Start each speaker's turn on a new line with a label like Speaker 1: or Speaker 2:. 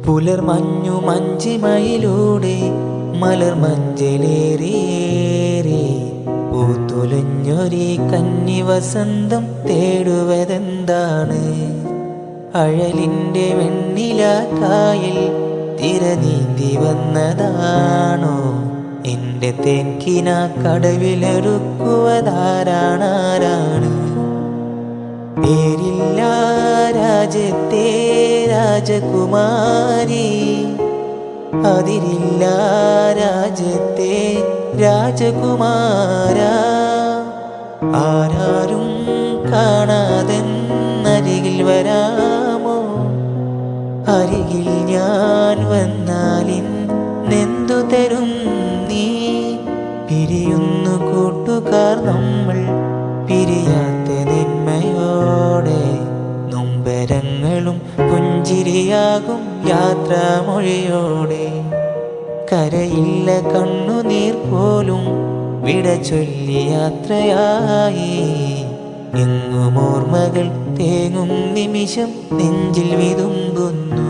Speaker 1: പുലർമഞ്ഞു മഞ്ചിമയിലൂടെ മലർമഞ്ചലേറിയേറി പൂത്തുലഞ്ഞൊരീ കന്നി വസന്തം തേടുവതെന്താണ്? അഴലിൻ്റെ വെണ്ണിലാക്കായിൽ തിരനീന്തി വന്നതാണോ? എൻ്റെ തേൻകിന കടവിലൊരുക്കുവതാരാണാരാണ്? പേരില്ല രാജ്യത്തെ രാജകുമാരി, അതിരില്ല രാജ്യത്തെ രാജകുമാര. ആരാരും കാണാതെന്നരികിൽ വരാമോ? അരികിൽ ഞാൻ വന്നാലിന്നെന്തു തരും നീ? പിരിയുന്നു കൂട്ടുകാർ നമ്മൾ പിരിയാത്ത നിന്മയോടെ. നൊമ്പരങ്ങളും പുഞ്ചിരിയാകും യാത്രാമൊഴിയോടെ. കരയില്ല കണ്ണുനീർ പോലും വിട ചൊല്ലി യാത്രയായി. എങ്ങും ഓർമ്മകൾ തേങ്ങും നിമിഷം നെഞ്ചിൽ വിതുമ്പുന്നു.